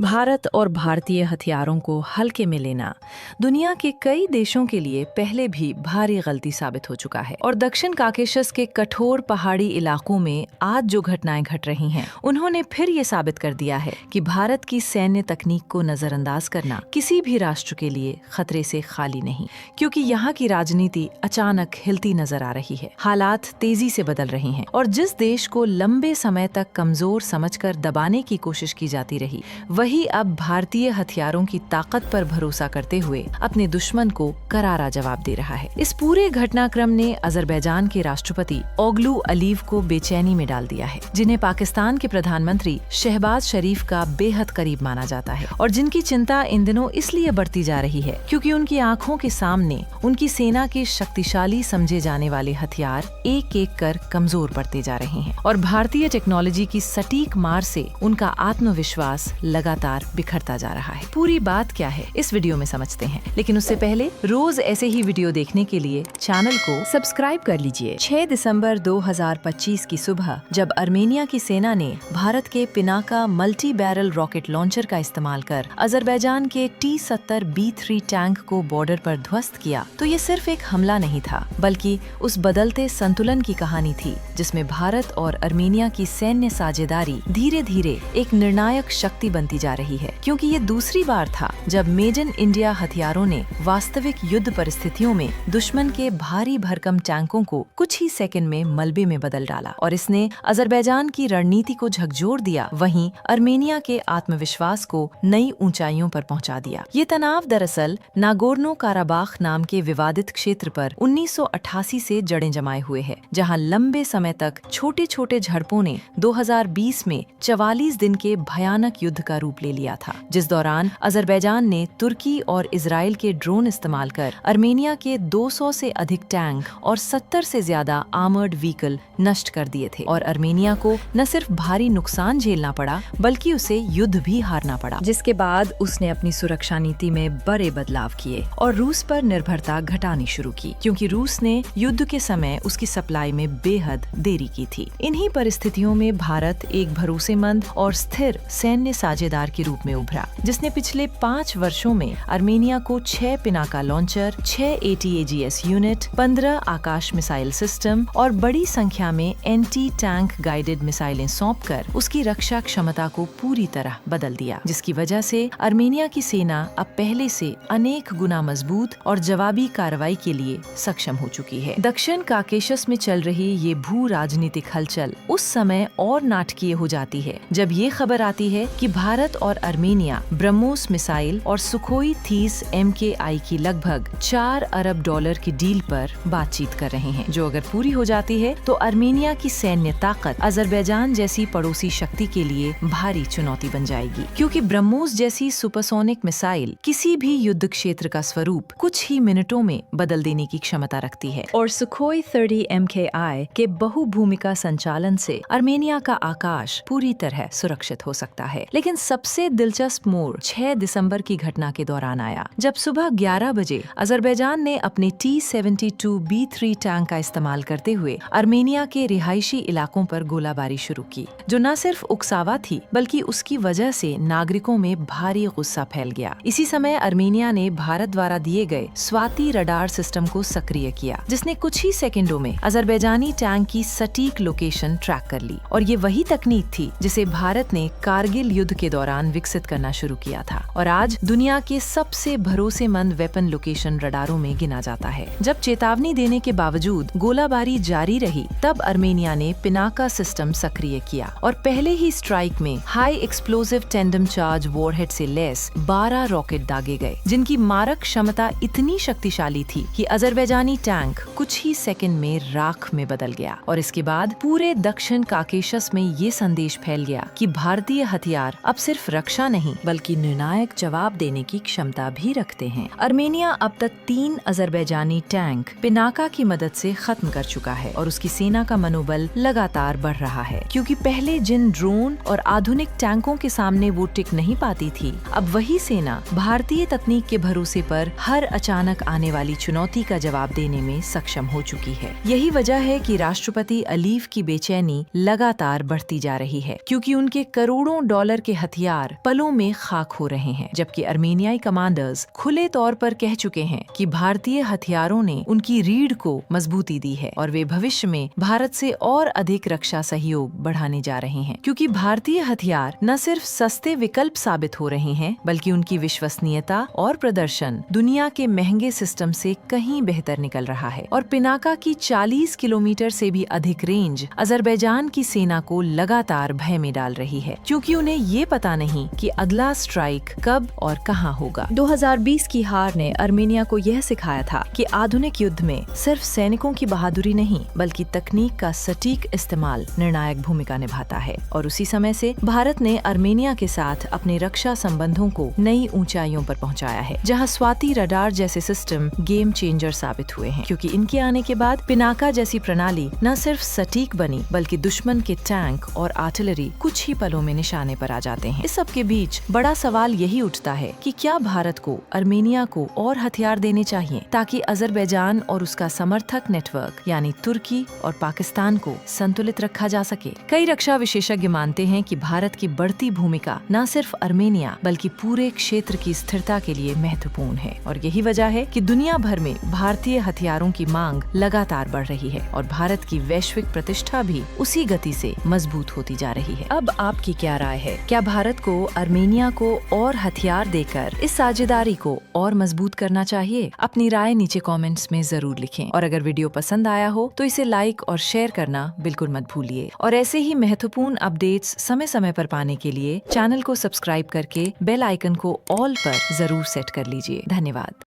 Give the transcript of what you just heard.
भारत और भारतीय हथियारों को हल्के में लेना दुनिया के कई देशों के लिए पहले भी भारी गलती साबित हो चुका है और दक्षिण काकेशस के कठोर पहाड़ी इलाकों में आज जो घटनाएं घट रही हैं, उन्होंने फिर ये साबित कर दिया है कि भारत की सैन्य तकनीक को नजरअंदाज करना किसी भी राष्ट्र के लिए खतरे से खाली नहीं, क्योंकि यहाँ की राजनीति अचानक हिलती नजर आ रही है। हालात तेजी से बदल रहे हैं और जिस देश को लंबे समय तक कमजोर समझकर दबाने की कोशिश की जाती रही, वही अब भारतीय हथियारों की ताकत पर भरोसा करते हुए अपने दुश्मन को करारा जवाब दे रहा है। इस पूरे घटनाक्रम ने अजरबैजान के राष्ट्रपति ओगलू अलीव को बेचैनी में डाल दिया है, जिन्हें पाकिस्तान के प्रधानमंत्री शहबाज शरीफ का बेहद करीब माना जाता है और जिनकी चिंता इन दिनों इसलिए बढ़ती जा रही है क्योंकि उनकी आंखों के सामने उनकी सेना के शक्तिशाली समझे जाने वाले हथियार एक एक कर कमजोर पड़ते जा रहे हैं और भारतीय टेक्नोलॉजी की सटीक मार से उनका आत्मविश्वास लगातार बिखरता जा रहा है। पूरी बात क्या है इस वीडियो में समझते हैं, लेकिन उससे पहले रोज ऐसे ही वीडियो देखने के लिए चैनल को सब्सक्राइब कर लीजिए। 6 दिसंबर 2025 की सुबह जब अर्मेनिया की सेना ने भारत के Pinaka multi barrel rocket launcher का इस्तेमाल कर अजरबैजान के T-70B3 टैंक को बॉर्डर पर ध्वस्त किया, तो ये सिर्फ एक हमला नहीं था, बल्कि उस बदलते संतुलन की कहानी थी जिसमें भारत और अर्मेनिया की सैन्य साझेदारी धीरे धीरे एक निर्णायक शक्ति बनती जा रही है। क्योंकि ये दूसरी बार था जब मेड इन इंडिया हथियारों ने वास्तविक युद्ध परिस्थितियों में दुश्मन के भारी भरकम टैंकों को कुछ ही सेकंड में मलबे में बदल डाला और इसने अजरबैजान की रणनीति को झकझोर दिया, वहीं अर्मेनिया के आत्मविश्वास को नई ऊंचाइयों पर पहुंचा दिया। ये तनाव दरअसल नागोर्नो काराबाख नाम के विवादित क्षेत्र पर 1988 से जड़ें जमाए हुए है, जहां लंबे समय तक छोटे छोटे झड़पों ने 2020 में 44 दिन के भयानक युद्ध का रूप ले लिया था, जिस दौरान अजरबैजान ने तुर्की और इजराइल के ड्रोन इस्तेमाल कर अर्मेनिया के 200 से अधिक टैंक और 70 से ज्यादा आर्मर्ड व्हीकल नष्ट कर दिए थे और अर्मेनिया को न सिर्फ भारी नुकसान झेलना पड़ा बल्कि उसे युद्ध भी हारना पड़ा, जिसके बाद उसने अपनी सुरक्षा नीति में बड़े बदलाव किए और रूस पर निर्भरता घटानी शुरू की, क्योंकि रूस ने युद्ध के समय उसकी सप्लाई में बेहद देरी की थी। इन्हीं परिस्थितियों में भारत एक भरोसेमंद और स्थिर सैन्य साझेदार के रूप में उभरा, जिसने पिछले 5 वर्षों में अर्मेनिया को 6 पिनाका लॉन्चर, 6 ATAGS यूनिट, 15 आकाश मिसाइल सिस्टम और बड़ी संख्या में एंटी टैंक गाइडेड मिसाइलें सौंपकर उसकी रक्षा क्षमता को पूरी तरह बदल दिया, जिसकी वजह से अर्मेनिया की सेना अब पहले से अनेक गुना मजबूत और जवाबी कार्रवाई के लिए सक्षम हो चुकी है। दक्षिण काकेशस में चल रही ये भू राजनीतिक हलचल उस समय और नाटकीय हो जाती है जब ये खबर आती है कि भारत और अर्मेनिया ब्रह्मोस मिसाइल और सुखोई 30 MKI की लगभग $4 अरब की डील पर बातचीत कर रहे हैं, जो अगर पूरी हो जाती है तो अर्मेनिया की सैन्य ताकत अजरबैजान जैसी पड़ोसी शक्ति के लिए भारी चुनौती बन जाएगी, क्योंकि ब्रह्मोस जैसी सुपरसोनिक मिसाइल किसी भी युद्ध क्षेत्र का स्वरूप कुछ ही मिनटों में बदल देने की क्षमता रखती है और सुखोई 30 MKI के बहुभूमिका संचालन से अर्मेनिया का आकाश पूरी तरह सुरक्षित हो सकता है। लेकिन सबसे दिलचस्प मोड़ 6 दिसंबर की घटना के दौरान आया, जब सुबह 11 बजे अजरबैजान ने अपने T-72B3 टैंक का इस्तेमाल करते हुए अर्मेनिया के रिहायशी इलाकों पर गोलाबारी शुरू की, जो न सिर्फ उकसावा थी बल्कि उसकी वजह से नागरिकों में भारी गुस्सा फैल गया। इसी समय अर्मेनिया ने भारत द्वारा दिए गए स्वाति रडार सिस्टम को सक्रिय किया, जिसने कुछ ही सेकंडों में अजरबैजानी टैंक की सटीक लोकेशन ट्रैक कर ली और ये वही तकनीक थी जिसे भारत ने कारगिल युद्ध के दौरान विकसित करना शुरू किया था और आज दुनिया के सबसे भरोसेमंद वेपन लोकेशन रडारों में गिना जाता है। जब चेतावनी देने के बावजूद गोलाबारी जारी रही, तब अर्मेनिया ने पिनाका सिस्टम सक्रिय किया और पहले ही स्ट्राइक में high explosive tandem charge warhead से लैस 12 रॉकेट दागे गए, जिनकी मारक क्षमता इतनी शक्तिशाली थी कि अजरबैजानी टैंक कुछ ही सेकंड में राख में बदल गया और इसके बाद पूरे दक्षिण काकेशस में ये संदेश फैल गया कि भारतीय हथियार अब सिर्फ रक्षा नहीं बल्कि निर्णायक जवाब देने की क्षमता भी रखते हैं। अर्मेनिया अब तक 3 अजरबैजानी टैंक पिनाका की मदद से खत्म कर चुका है और उसकी सेना का मनोबल लगातार बढ़ रहा है, क्योंकि पहले जिन ड्रोन और आधुनिक टैंकों के सामने वो टिक नहीं पाती थी, अब वही सेना भारतीय तकनीक के भरोसे पर हर अचानक आने वाली चुनौती का जवाब देने में सक्षम हो चुकी है। यही वजह है कि राष्ट्रपति अलीव की बेचैनी लगातार बढ़ती जा रही है, क्योंकि उनके करोड़ों डॉलर के हथियार हथियार पलों में खाक हो रहे हैं, जबकि अर्मेनियाई कमांडर्स खुले तौर पर कह चुके हैं कि भारतीय हथियारों ने उनकी रीढ़ को मजबूती दी है और वे भविष्य में भारत से और अधिक रक्षा सहयोग बढ़ाने जा रहे हैं, क्योंकि भारतीय हथियार न सिर्फ सस्ते विकल्प साबित हो रहे हैं बल्कि उनकी विश्वसनीयता और प्रदर्शन दुनिया के महंगे सिस्टम से कहीं बेहतर निकल रहा है। और पिनाका की 40 किलोमीटर से भी अधिक रेंज अजरबैजान की सेना को लगातार भय में डाल रही है, क्योंकि उन्हें ये पता नहीं कि अगला स्ट्राइक कब और कहां होगा। 2020 की हार ने अर्मेनिया को यह सिखाया था कि आधुनिक युद्ध में सिर्फ सैनिकों की बहादुरी नहीं बल्कि तकनीक का सटीक इस्तेमाल निर्णायक भूमिका निभाता है। और उसी समय से भारत ने अर्मेनिया के साथ अपने रक्षा संबंधों को नई ऊंचाइयों पर पहुंचाया है, जहां स्वाति रडार जैसे सिस्टम गेम चेंजर साबित हुए हैं, क्योंकि इनके आने के बाद पिनाका जैसी प्रणाली न सिर्फ सटीक बनी बल्कि दुश्मन के टैंक और आर्टिलरी कुछ ही पलों में निशाने पर आ जाते हैं। इस सब के बीच बड़ा सवाल यही उठता है कि क्या भारत को अर्मेनिया को और हथियार देने चाहिए ताकि अजरबैजान और उसका समर्थक नेटवर्क यानी तुर्की और पाकिस्तान को संतुलित रखा जा सके। कई रक्षा विशेषज्ञ मानते हैं कि भारत की बढ़ती भूमिका न सिर्फ अर्मेनिया बल्कि पूरे क्षेत्र की स्थिरता के लिए महत्वपूर्ण है, और यही वजह है कि दुनिया भर में भारतीय हथियारों की मांग लगातार बढ़ रही है और भारत की वैश्विक प्रतिष्ठा भी उसी गति से मजबूत होती जा रही है। अब आपकी क्या राय है? क्या भारत को अर्मेनिया को और हथियार देकर इस साझेदारी को और मजबूत करना चाहिए? अपनी राय नीचे कमेंट्स में जरूर लिखें, और अगर वीडियो पसंद आया हो तो इसे लाइक और शेयर करना बिल्कुल मत भूलिए। और ऐसे ही महत्वपूर्ण अपडेट्स समय समय पर पाने के लिए चैनल को सब्सक्राइब करके बेल आइकन को ऑल पर जरूर सेट कर लीजिए। धन्यवाद।